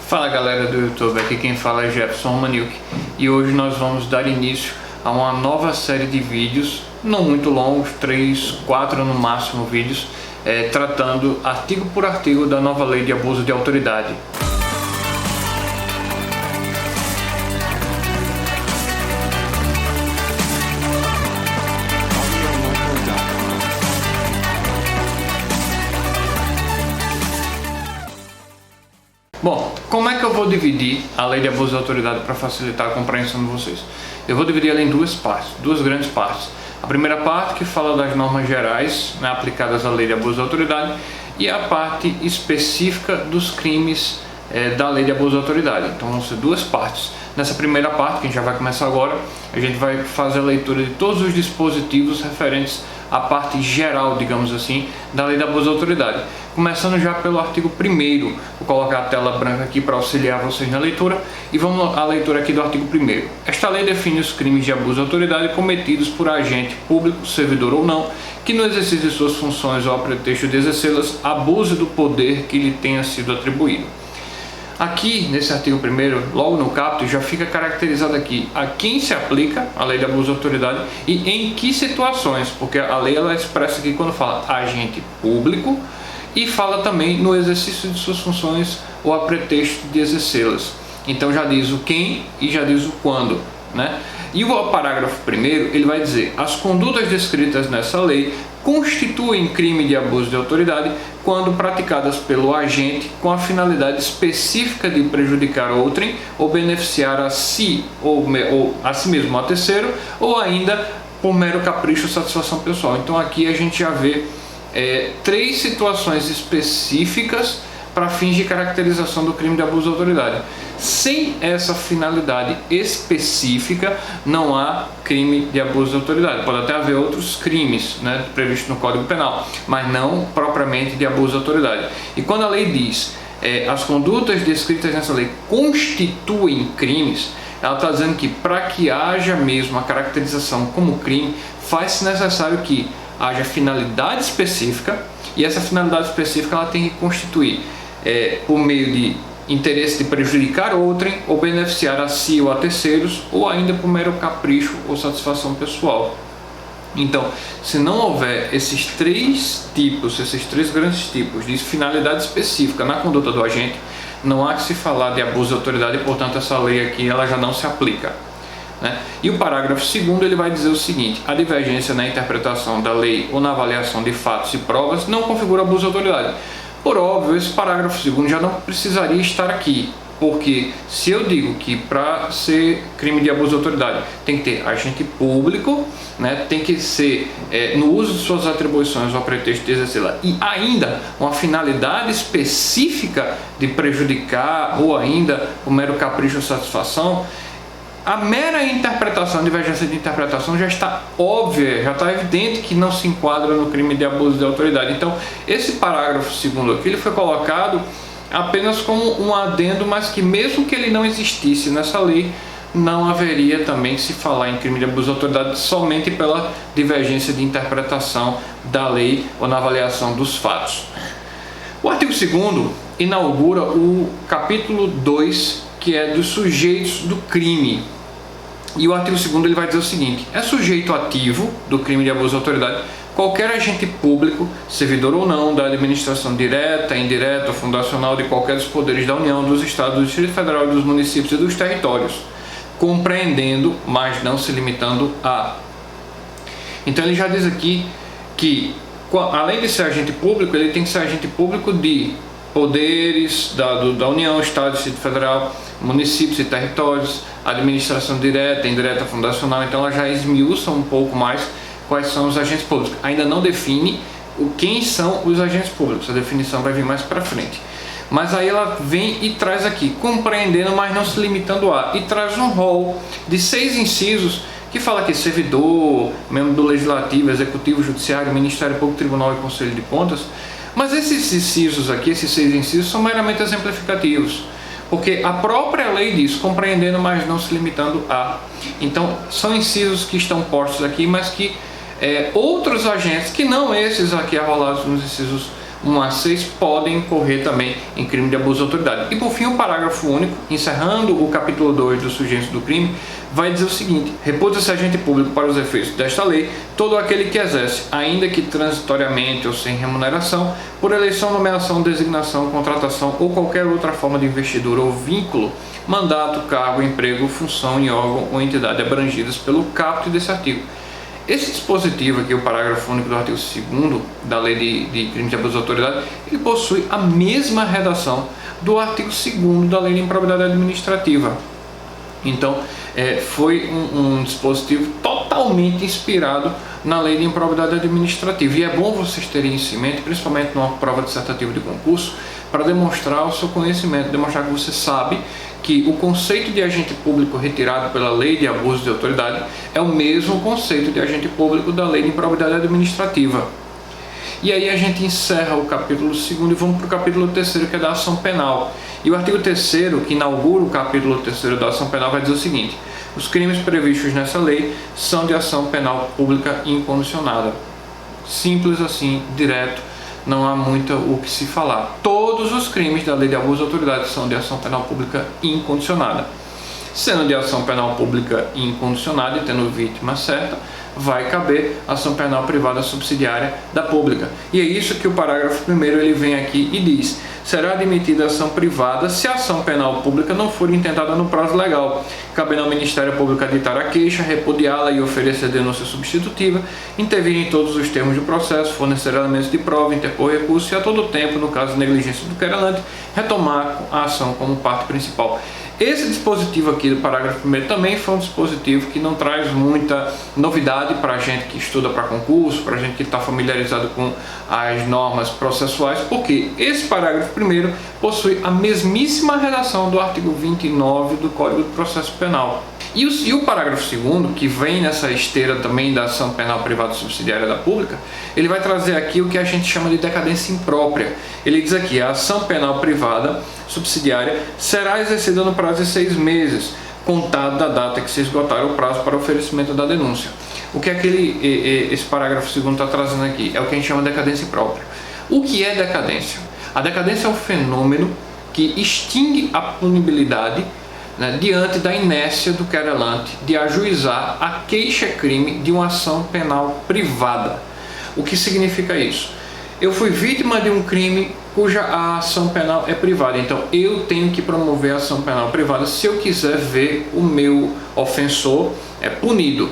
Fala galera do YouTube, aqui quem fala é Jefferson Romaniuk e hoje nós vamos dar início a uma nova série de vídeos, não muito longos, 3, 4 no máximo vídeos, tratando artigo por artigo da nova lei de abuso de autoridade. Bom, como é que eu vou dividir a lei de abuso de autoridade para facilitar a compreensão de vocês? Eu vou dividir ela em duas partes, duas grandes partes. A primeira parte que fala das normas gerais, aplicadas à lei de abuso de autoridade, e a parte específica dos crimes da lei de abuso de autoridade. Então vão ser duas partes. Nessa primeira parte, que a gente já vai começar agora, a gente vai fazer a leitura de todos os dispositivos referentes à parte geral, digamos assim, da lei de abuso de autoridade. Começando já pelo artigo 1º, vou colocar a tela branca aqui para auxiliar vocês na leitura, e vamos à leitura aqui do artigo 1º. Esta lei define os crimes de abuso de autoridade cometidos por agente público, servidor ou não, que no exercício de suas funções ou a pretexto de exercê-las, abuse do poder que lhe tenha sido atribuído. Aqui, nesse artigo 1º, logo no caput, já fica caracterizado aqui a quem se aplica a lei de abuso de autoridade e em que situações, porque a lei ela expressa aqui quando fala agente público e fala também no exercício de suas funções ou a pretexto de exercê-las. Então já diz o quem e já diz o quando, né? E o parágrafo 1º, ele vai dizer: as condutas descritas nessa lei constituem crime de abuso de autoridade quando praticadas pelo agente com a finalidade específica de prejudicar outrem ou beneficiar a si ou a si mesmo ou a terceiro, ou ainda por mero capricho ou satisfação pessoal. Então aqui a gente já vê três situações específicas para fins de caracterização do crime de abuso de autoridade. Sem essa finalidade específica, não há crime de abuso de autoridade. Pode até haver outros crimes, né, previstos no Código Penal, mas não propriamente de abuso de autoridade. E quando a lei diz as condutas descritas nessa lei constituem crimes, ela está dizendo que para que haja mesmo a caracterização como crime, faz-se necessário que haja finalidade específica, e essa finalidade específica ela tem que constituir por meio de interesse de prejudicar outrem ou beneficiar a si ou a terceiros, ou ainda por mero capricho ou satisfação pessoal. Então, se não houver esses três grandes tipos de finalidade específica na conduta do agente, não há que se falar de abuso de autoridade e, portanto, essa lei aqui ela já não se aplica, né? E o parágrafo 2º ele vai dizer o seguinte: a divergência na interpretação da lei ou na avaliação de fatos e provas não configura abuso de autoridade. Por óbvio, esse parágrafo 2º já não precisaria estar aqui, porque se eu digo que para ser crime de abuso de autoridade tem que ter agente público, né, tem que ser no uso de suas atribuições ao pretexto de exercê-la, e ainda uma finalidade específica de prejudicar ou ainda o mero capricho ou satisfação, a mera interpretação, a divergência de interpretação já está óbvia, já está evidente que não se enquadra no crime de abuso de autoridade. Então, esse parágrafo 2º aqui ele foi colocado apenas como um adendo, mas que mesmo que ele não existisse nessa lei, não haveria também se falar em crime de abuso de autoridade somente pela divergência de interpretação da lei ou na avaliação dos fatos. O artigo 2º inaugura o capítulo 2, que é dos sujeitos do crime. E o artigo 2º ele vai dizer o seguinte: é sujeito ativo do crime de abuso de autoridade qualquer agente público, servidor ou não, da administração direta, indireta ou fundacional de qualquer dos poderes da União, dos Estados, do Distrito Federal, dos municípios e dos territórios, compreendendo, mas não se limitando a. Então ele já diz aqui que, além de ser agente público, ele tem que ser agente público de poderes da União, Estado, Distrito Federal, municípios e territórios, administração direta, indireta, fundacional. Então ela já esmiuça um pouco mais quais são os agentes públicos. Ainda não define quem são os agentes públicos, a definição vai vir mais para frente. Mas aí ela vem e traz aqui, compreendendo, mas não se limitando a, e traz um rol de 6 incisos que fala que servidor, membro do Legislativo, Executivo, Judiciário, Ministério Público, Tribunal e Conselho de Contas. Mas esses incisos aqui, esses 6 incisos, são meramente exemplificativos, porque a própria lei diz compreendendo, mas não se limitando a. Então são incisos que estão postos aqui, mas que outros agentes, que não esses aqui arrolados nos incisos 1 a 6 podem incorrer também em crime de abuso de autoridade. E por fim, o parágrafo único, encerrando o capítulo 2 do surgência do crime, vai dizer o seguinte: reputa-se agente público para os efeitos desta lei todo aquele que exerce, ainda que transitoriamente ou sem remuneração, por eleição, nomeação, designação, contratação ou qualquer outra forma de investidura ou vínculo, mandato, cargo, emprego, função em órgão ou entidade abrangidas pelo caput desse artigo. Esse dispositivo aqui, o parágrafo único do artigo 2º da Lei de Crime de Abuso de Autoridade, ele possui a mesma redação do artigo 2º da Lei de Improbidade Administrativa. Então, foi um dispositivo totalmente inspirado na Lei de Improbidade Administrativa. E é bom vocês terem isso em mente, principalmente numa prova dissertativa de concurso, para demonstrar o seu conhecimento, demonstrar que você sabe que o conceito de agente público retirado pela Lei de Abuso de Autoridade é o mesmo conceito de agente público da Lei de Improbidade Administrativa. E aí a gente encerra o capítulo 2º e vamos para o capítulo 3º, que é da ação penal. E o artigo 3º, que inaugura o capítulo 3º da ação penal, vai dizer o seguinte: os crimes previstos nessa lei são de ação penal pública incondicionada. Simples assim, direto, não há muito o que se falar. Todos os crimes da Lei de Abuso de Autoridade são de ação penal pública incondicionada. Sendo de ação penal pública incondicionada e tendo vítima certa, vai caber ação penal privada subsidiária da pública. E é isso que o parágrafo 1º ele vem aqui e diz: será admitida ação privada se a ação penal pública não for intentada no prazo legal, cabendo ao Ministério Público aditar a queixa, repudiá-la e oferecer denúncia substitutiva, intervir em todos os termos do processo, fornecer elementos de prova, interpor recurso e a todo tempo, no caso de negligência do querelante, retomar a ação como parte principal. Esse dispositivo aqui do parágrafo 1º também foi um dispositivo que não traz muita novidade para a gente que estuda para concurso, para a gente que está familiarizado com as normas processuais, porque esse parágrafo 1º possui a mesmíssima redação do artigo 29 do Código de Processo Penal. E o parágrafo 2º, que vem nessa esteira também da ação penal privada subsidiária da pública, ele vai trazer aqui o que a gente chama de decadência imprópria. Ele diz aqui: a ação penal privada subsidiária será exercida no prazo de 6 meses, contado da data que se esgotar o prazo para oferecimento da denúncia. O que esse parágrafo 2º está trazendo aqui é o que a gente chama de decadência imprópria. O que é decadência? A decadência é um fenômeno que extingue a punibilidade, diante da inércia do querelante de ajuizar a queixa-crime de uma ação penal privada. O que significa isso? Eu fui vítima de um crime cuja a ação penal é privada, então eu tenho que promover a ação penal privada se eu quiser ver o meu ofensor punido.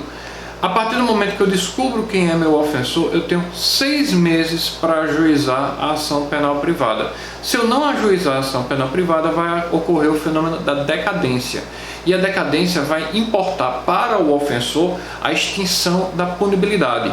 A partir do momento que eu descubro quem é meu ofensor, eu tenho 6 meses para ajuizar a ação penal privada. Se eu não ajuizar a ação penal privada, vai ocorrer o fenômeno da decadência. E a decadência vai importar para o ofensor a extinção da punibilidade.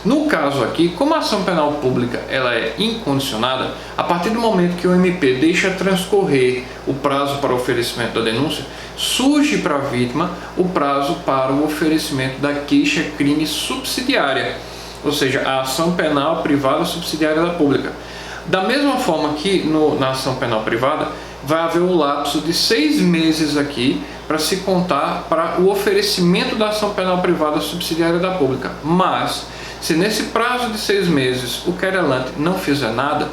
No caso aqui, como a ação penal pública ela é incondicionada, a partir do momento que o MP deixa transcorrer o prazo para o oferecimento da denúncia, surge para a vítima o prazo para o oferecimento da queixa-crime subsidiária, ou seja, a ação penal privada subsidiária da pública. Da mesma forma que na ação penal privada, vai haver um lapso de 6 meses aqui para se contar para o oferecimento da ação penal privada subsidiária da pública. Mas, se nesse prazo de 6 meses o querelante não fizer nada,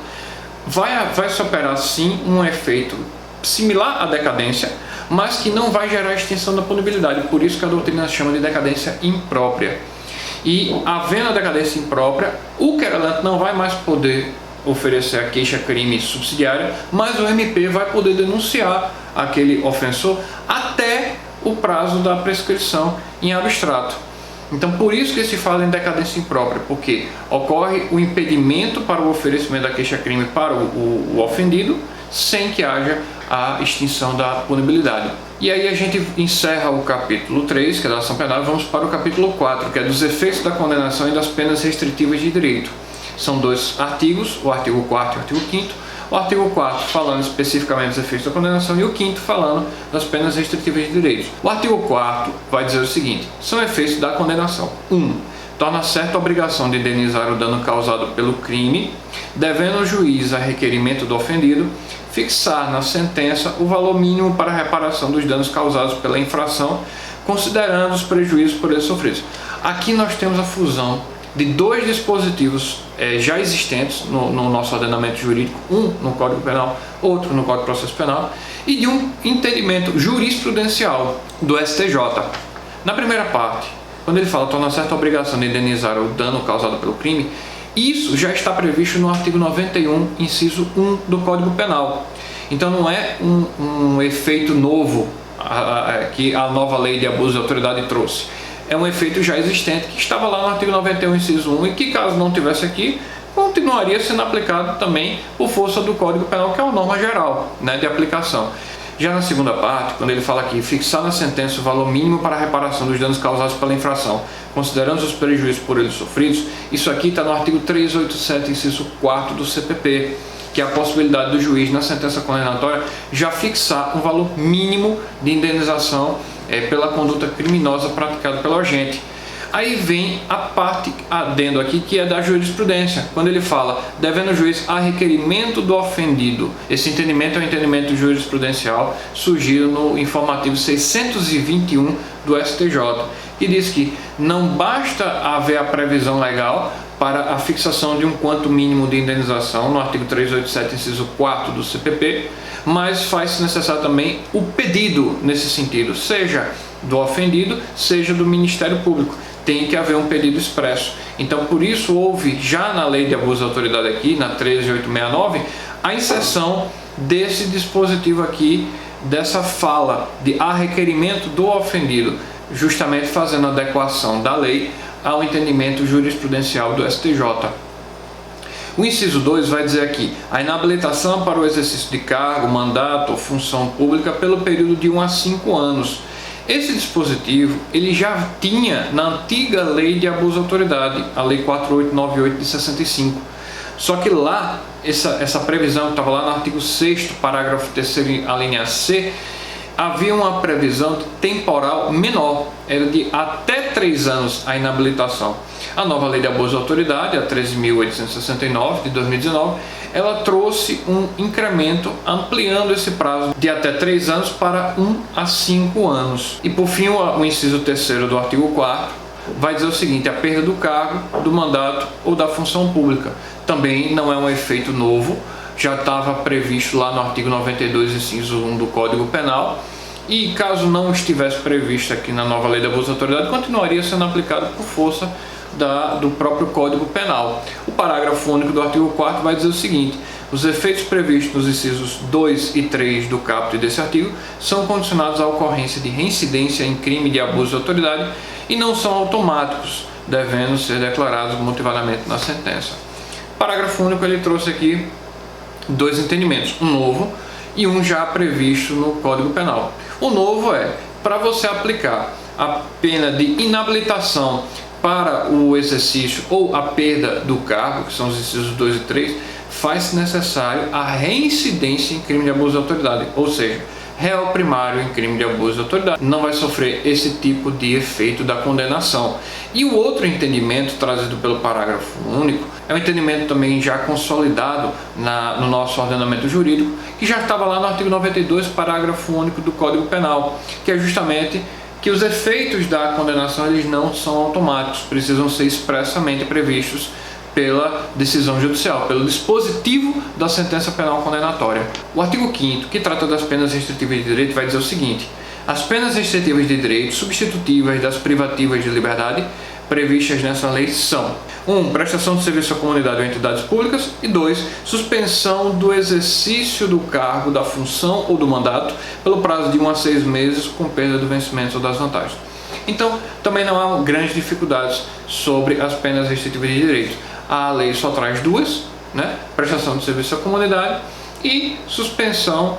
vai se operar sim um efeito similar à decadência, mas que não vai gerar extinção da punibilidade. Por isso que a doutrina chama de decadência imprópria. E, havendo a decadência imprópria, o querelante não vai mais poder oferecer a queixa-crime subsidiária, mas o MP vai poder denunciar aquele ofensor até o prazo da prescrição em abstrato. Então, por isso que se fala em decadência imprópria, porque ocorre o impedimento para o oferecimento da queixa-crime para o ofendido, sem que haja a extinção da punibilidade. E aí a gente encerra o capítulo 3, que é da ação penal, e vamos para o capítulo 4, que é dos efeitos da condenação e das penas restritivas de direito. São 2 artigos, o artigo 4º e o artigo 5º. O artigo 4º falando especificamente dos efeitos da condenação e o 5º falando das penas restritivas de direitos. O artigo 4º vai dizer o seguinte: são efeitos da condenação. 1. Torna certa a obrigação de indenizar o dano causado pelo crime, devendo o juiz, a requerimento do ofendido, fixar na sentença o valor mínimo para a reparação dos danos causados pela infração, considerando os prejuízos por ele sofridos. Aqui nós temos a fusão de dois dispositivos já existentes no nosso ordenamento jurídico, um no Código Penal, outro no Código de Processo Penal, e de um entendimento jurisprudencial do STJ. Na primeira parte, quando ele fala torna certa a obrigação de indenizar o dano causado pelo crime, isso já está previsto no artigo 91, inciso 1 do Código Penal. Então não é um efeito novo que a nova lei de abuso de autoridade trouxe. É um efeito já existente que estava lá no artigo 91, inciso 1, e que, caso não tivesse aqui, continuaria sendo aplicado também por força do Código Penal, que é uma norma geral, né, de aplicação. Já na segunda parte, quando ele fala aqui, fixar na sentença o valor mínimo para a reparação dos danos causados pela infração, considerando os prejuízos por eles sofridos, isso aqui está no artigo 387, inciso 4 do CPP, que é a possibilidade do juiz, na sentença condenatória, já fixar um valor mínimo de indenização pela conduta criminosa praticada pelo agente. Aí vem a parte adendo aqui, que é da jurisprudência, quando ele fala, devendo o juiz a requerimento do ofendido. Esse entendimento é um entendimento jurisprudencial surgido no informativo 621 do STJ, que diz que não basta haver a previsão legal para a fixação de um quanto mínimo de indenização, no artigo 387, inciso 4 do CPP, mas faz-se necessário também o pedido nesse sentido, seja do ofendido, seja do Ministério Público. Tem que haver um pedido expresso. Então, por isso, houve já na Lei de Abuso de Autoridade aqui, na 13869, a inserção desse dispositivo aqui, dessa fala de a requerimento do ofendido, justamente fazendo a adequação da lei ao entendimento jurisprudencial do STJ. O inciso 2 vai dizer aqui, a inabilitação para o exercício de cargo, mandato ou função pública pelo período de 1 a 5 anos. Esse dispositivo ele já tinha na antiga Lei de Abuso de Autoridade, a Lei 4898 de 65. Só que lá, essa previsão que estava lá no artigo 6º, parágrafo 3º, a linha C, havia uma previsão temporal menor, era de até 3 anos a inabilitação. A nova Lei de Abuso de Autoridade, a 13.869 de 2019, ela trouxe um incremento ampliando esse prazo de até 3 anos para 1 a 5 anos. E por fim, o inciso 3º do artigo 4º vai dizer o seguinte, a perda do cargo, do mandato ou da função pública. Também não é um efeito novo, já estava previsto lá no artigo 92, inciso 1 do Código Penal, e caso não estivesse previsto aqui na nova Lei de Abuso de Autoridade, continuaria sendo aplicado por força do próprio Código Penal. O parágrafo único do artigo 4º vai dizer o seguinte, os efeitos previstos nos incisos 2 e 3 do caput desse artigo são condicionados à ocorrência de reincidência em crime de abuso de autoridade e não são automáticos, devendo ser declarados motivadamente na sentença. O parágrafo único ele trouxe aqui dois entendimentos, um novo e um já previsto no Código Penal. O novo é, para você aplicar a pena de inabilitação para o exercício ou a perda do cargo, que são os incisos 2 e 3, faz-se necessário a reincidência em crime de abuso de autoridade, ou seja, réu primário em crime de abuso de autoridade não vai sofrer esse tipo de efeito da condenação. E o outro entendimento trazido pelo parágrafo único é um entendimento também já consolidado no nosso ordenamento jurídico, que já estava lá no artigo 92, parágrafo único do Código Penal, que é justamente que os efeitos da condenação eles não são automáticos, precisam ser expressamente previstos pela decisão judicial, pelo dispositivo da sentença penal condenatória. O artigo 5º, que trata das penas restritivas de direito, vai dizer o seguinte, as penas restritivas de direito substitutivas das privativas de liberdade previstas nessa lei são 1. Prestação de serviço à comunidade ou entidades públicas e 2. Suspensão do exercício do cargo, da função ou do mandato pelo prazo de 1 a 6 meses com perda do vencimento ou das vantagens. Então, também não há grandes dificuldades sobre as penas restritivas de direito. A lei só traz duas, né? Prestação de serviço à comunidade e suspensão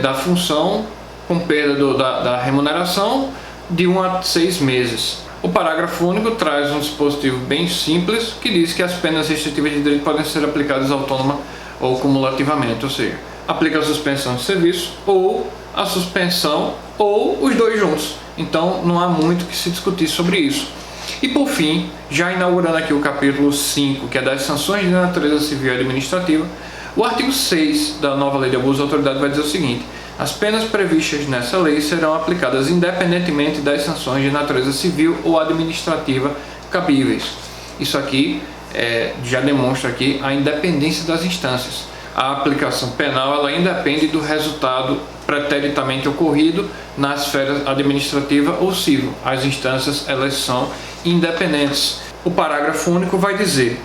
da função com perda da remuneração de 1 a 6 meses. O parágrafo único traz um dispositivo bem simples que diz que as penas restritivas de direito podem ser aplicadas autônoma ou cumulativamente, ou seja, aplica a suspensão de serviço ou a suspensão ou os dois juntos. Então não há muito que se discutir sobre isso. E por fim, já inaugurando aqui o capítulo 5, que é das sanções de natureza civil e administrativa, o artigo 6 da nova Lei de Abuso de Autoridade vai dizer o seguinte, as penas previstas nessa lei serão aplicadas independentemente das sanções de natureza civil ou administrativa cabíveis. Isso aqui já demonstra aqui a independência das instâncias. A aplicação penal ela independe do resultado preteritamente ocorrido na esfera administrativa ou civil. As instâncias elas são independentes. O parágrafo único vai dizer: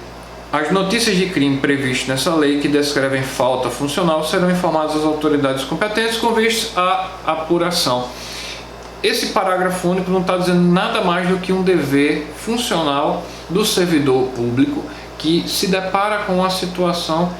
as notícias de crime previstas nessa lei que descrevem falta funcional serão informadas às autoridades competentes com vistas à apuração. Esse parágrafo único não está dizendo nada mais do que um dever funcional do servidor público que se depara com uma situação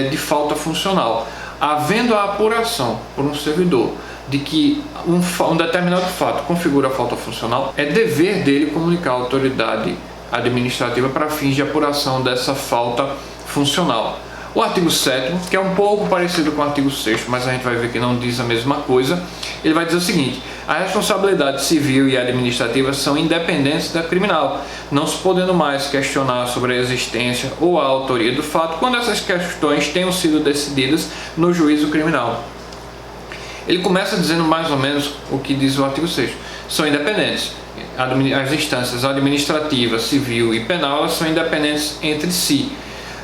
de falta funcional. Havendo a apuração por um servidor de que um determinado fato configura falta funcional, é dever dele comunicar à autoridade administrativa para fins de apuração dessa falta funcional. O artigo 7º, que é um pouco parecido com o artigo 6º, mas a gente vai ver que não diz a mesma coisa, ele vai dizer o seguinte: a responsabilidade civil e administrativa são independentes da criminal, não se podendo mais questionar sobre a existência ou a autoria do fato quando essas questões tenham sido decididas no juízo criminal. Ele começa dizendo mais ou menos o que diz o artigo 6º. São independentes. As instâncias administrativa, civil e penal elas são independentes entre si.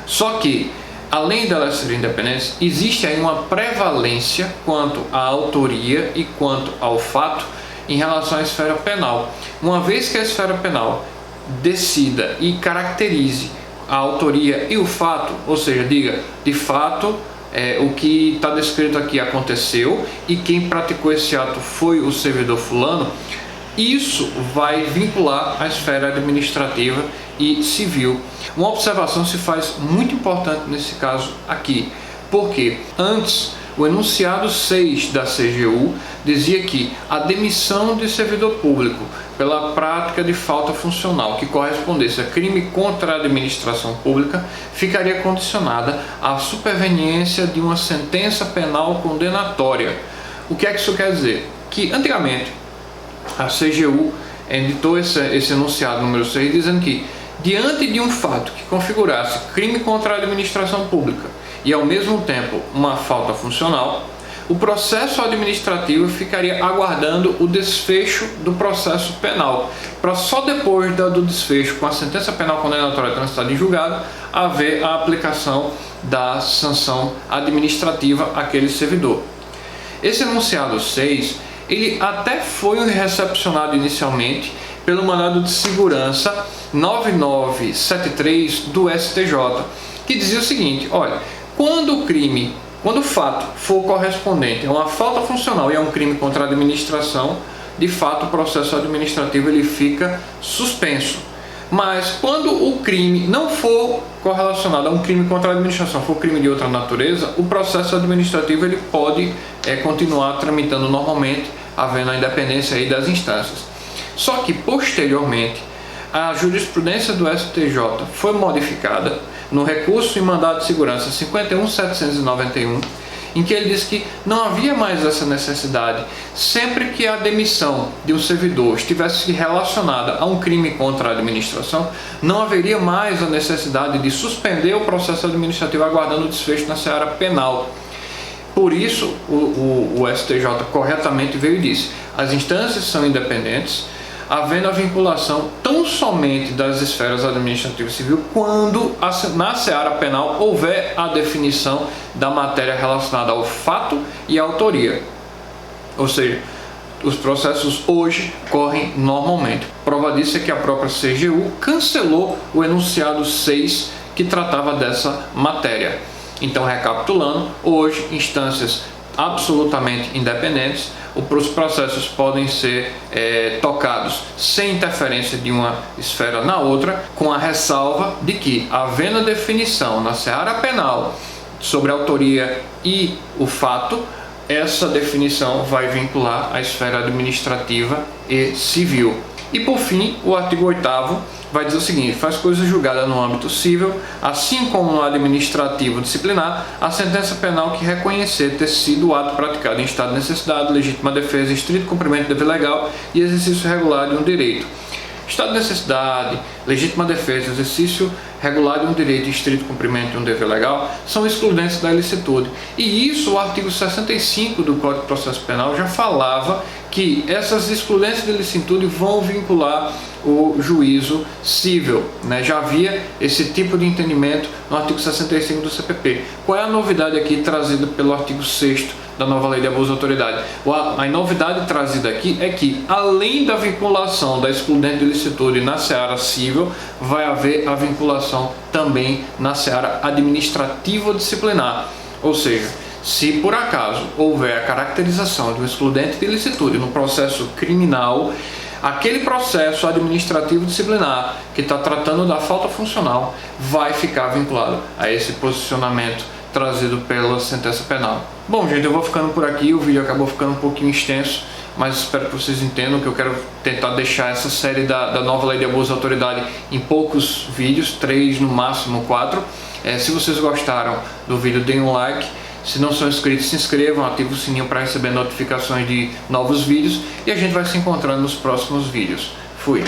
Só que, além delas serem independentes, existe aí uma prevalência quanto à autoria e quanto ao fato em relação à esfera penal. Uma vez que a esfera penal decida e caracterize a autoria e o fato, ou seja, diga de fato o que está descrito aqui aconteceu e quem praticou esse ato foi o servidor fulano, isso vai vincular a esfera administrativa e civil. Uma observação se faz muito importante nesse caso aqui, porque antes o enunciado 6 da CGU dizia que a demissão de servidor público pela prática de falta funcional que correspondesse a crime contra a administração pública ficaria condicionada à superveniência de uma sentença penal condenatória. O que é que isso quer dizer? Que antigamente a CGU editou esse enunciado número 6 dizendo que, diante de um fato que configurasse crime contra a administração pública e ao mesmo tempo uma falta funcional, o processo administrativo ficaria aguardando o desfecho do processo penal, para só depois do desfecho, com a sentença penal condenatória transitada em julgado, haver a aplicação da sanção administrativa àquele servidor. Esse enunciado 6, ele até foi recepcionado inicialmente pelo mandado de segurança 9973 do STJ, que dizia o seguinte: olha, quando o fato for correspondente a uma falta funcional e a um crime contra a administração, de fato o processo administrativo ele fica suspenso. Mas quando o crime não for correlacionado a um crime contra a administração, for crime de outra natureza, o processo administrativo ele pode continuar tramitando normalmente, havendo a independência aí das instâncias. Só que posteriormente a jurisprudência do STJ foi modificada no recurso em mandado de segurança 51.791, em que ele diz que não havia mais essa necessidade. Sempre que a demissão de um servidor estivesse relacionada a um crime contra a administração, não haveria mais a necessidade de suspender o processo administrativo aguardando o desfecho na seara penal. Por isso, o STJ corretamente veio e disse: as instâncias são independentes, havendo a vinculação tão somente das esferas administrativa e civil quando na seara penal houver a definição da matéria relacionada ao fato e à autoria. Ou seja, os processos hoje correm normalmente. Prova disso é que a própria CGU cancelou o enunciado 6 que tratava dessa matéria. Então, recapitulando, hoje instâncias absolutamente independentes, os processos podem ser tocados sem interferência de uma esfera na outra, com a ressalva de que, havendo a definição na seara penal sobre a autoria e o fato, essa definição vai vincular a esfera administrativa e civil. E por fim, o artigo 8º vai dizer o seguinte: faz coisa julgada no âmbito civil, assim como no administrativo disciplinar, a sentença penal que reconhecer ter sido o ato praticado em estado de necessidade, legítima defesa, estrito cumprimento do dever legal e exercício regular de um direito. Estado de necessidade, legítima defesa, exercício regulado em um direito de estrito cumprimento de um dever legal, são excludentes da ilicitude. E isso o artigo 65 do Código de Processo Penal já falava que essas excludentes de ilicitude vão vincular o juízo civil, né? Já havia esse tipo de entendimento no artigo 65 do CPP. Qual é a novidade aqui trazida pelo artigo 6º da nova lei de abuso de autoridade? A novidade trazida aqui é que, além da vinculação da excludente de ilicitude na seara civil, vai haver a vinculação também na seara administrativa disciplinar. Ou seja, se por acaso houver a caracterização de um excludente de ilicitude no processo criminal, aquele processo administrativo disciplinar que está tratando da falta funcional vai ficar vinculado a esse posicionamento trazido pela sentença penal. Bom, gente, eu vou ficando por aqui. O vídeo acabou ficando um pouquinho extenso, mas espero que vocês entendam que eu quero tentar deixar essa série da nova lei de abuso de autoridade em poucos vídeos, 3 no máximo 4. Se vocês gostaram do vídeo, deem um like. Se não são inscritos, se inscrevam, ativem o sininho para receber notificações de novos vídeos e a gente vai se encontrando nos próximos vídeos. Fui!